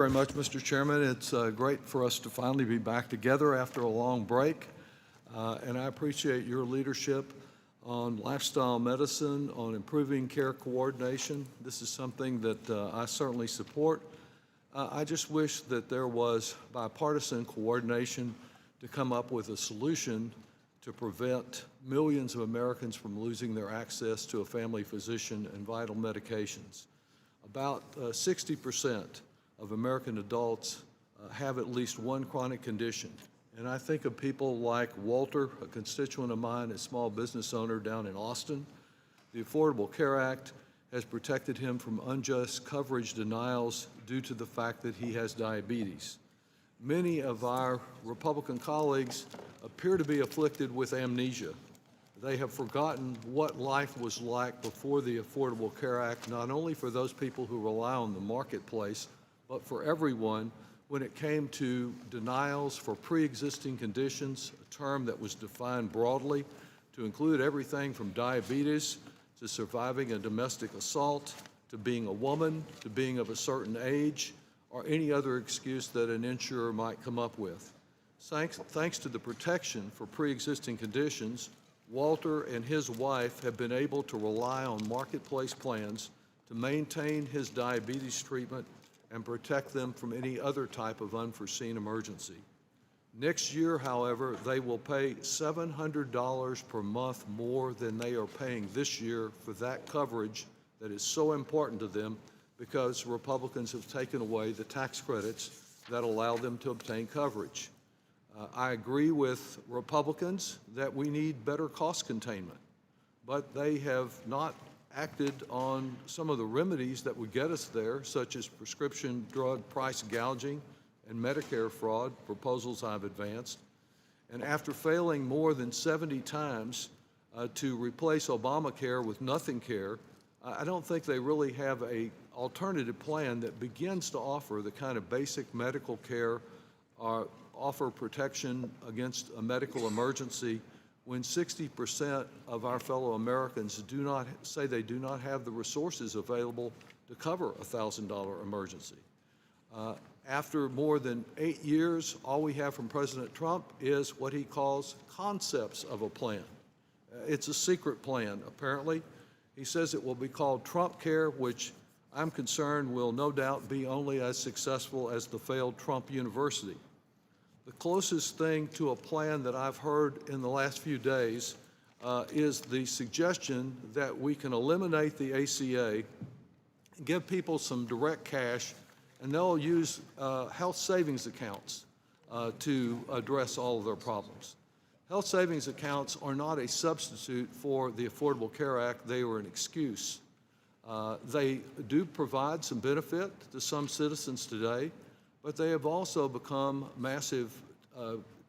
Very much, Mr. Chairman. It's great for us to finally be back together after a long break, and I appreciate your leadership on lifestyle medicine, on improving care coordination. This is something that I certainly support. I just wish that there was bipartisan coordination to come up with a solution to prevent millions of Americans from losing their access to a family physician and vital medications. About 60% of American adults have at least one chronic condition. And I think of people like Walter, a constituent of mine, a small business owner down in Austin. The Affordable Care Act has protected him from unjust coverage denials due to the fact that he has diabetes. Many of our Republican colleagues appear to be afflicted with amnesia. They have forgotten what life was like before the Affordable Care Act, not only for those people who rely on the marketplace, but for everyone when it came to denials for pre-existing conditions, a term that was defined broadly to include everything from diabetes to surviving a domestic assault, to being a woman, to being of a certain age, or any other excuse that an insurer might come up with. Thanks to the protection for pre-existing conditions, Walter and his wife have been able to rely on marketplace plans to maintain his diabetes treatment and protect them from any other type of unforeseen emergency. Next year, however, they will pay $700 per month more than they are paying this year for that coverage that is so important to them because Republicans have taken away the tax credits that allow them to obtain coverage. I agree with Republicans that we need better cost containment, but they have not acted on some of the remedies that would get us there, such as prescription drug price gouging and Medicare fraud, proposals I've advanced. And after failing more than 70 times to replace Obamacare with nothing care, I don't think they really have an alternative plan that begins to offer the kind of basic medical care or offer protection against a medical emergency when 60% of our fellow Americans say they do not have the resources available to cover a $1,000 emergency. After more than 8 years, all we have from President Trump is what he calls concepts of a plan. It's a secret plan, apparently. He says it will be called Trump Care, which I'm concerned will no doubt be only as successful as the failed Trump University. The closest thing to a plan that I've heard in the last few days is the suggestion that we can eliminate the ACA, give people some direct cash, and they'll use health savings accounts to address all of their problems. Health savings accounts are not a substitute for the Affordable Care Act. They are an excuse. They do provide some benefit to some citizens today, but they have also become massive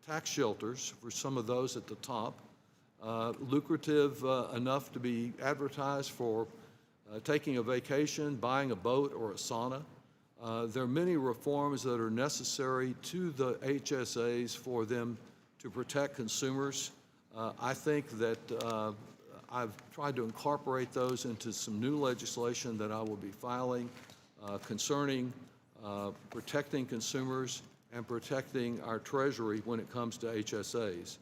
tax shelters for some of those at the top, lucrative enough to be advertised for taking a vacation, buying a boat, or a sauna. There are many reforms that are necessary to the HSAs for them to protect consumers. I think that I've tried to incorporate those into some new legislation that I will be filing concerning protecting consumers and protecting our Treasury when it comes to HSAs.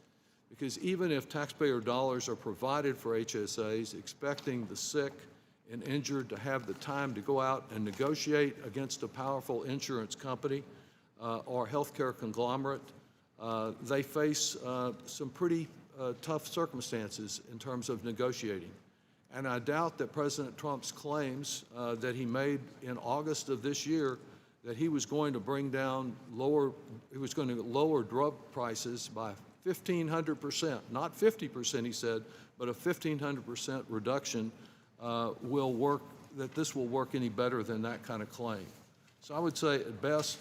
Because even if taxpayer dollars are provided for HSAs, expecting the sick and injured to have the time to go out and negotiate against a powerful insurance company or healthcare conglomerate, they face some pretty tough circumstances in terms of negotiating. And I doubt that President Trump's claims that he made in August of this year that he was going to lower drug prices by 1,500%, not 50%, he said, but a 1,500% reduction will work, that this will work any better than that kind of claim. So I would say at best,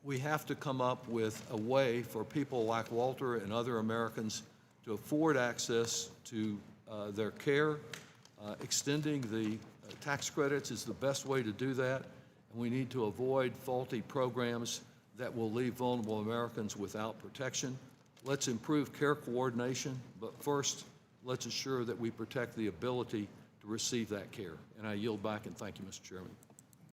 we have to come up with a way for people like Walter and other Americans to afford access to their care. Extending the tax credits is the best way to do that, and we need to avoid faulty programs that will leave vulnerable Americans without protection. Let's improve care coordination, but first, let's ensure that we protect the ability to receive that care. And I yield back and thank you, Mr. Chairman.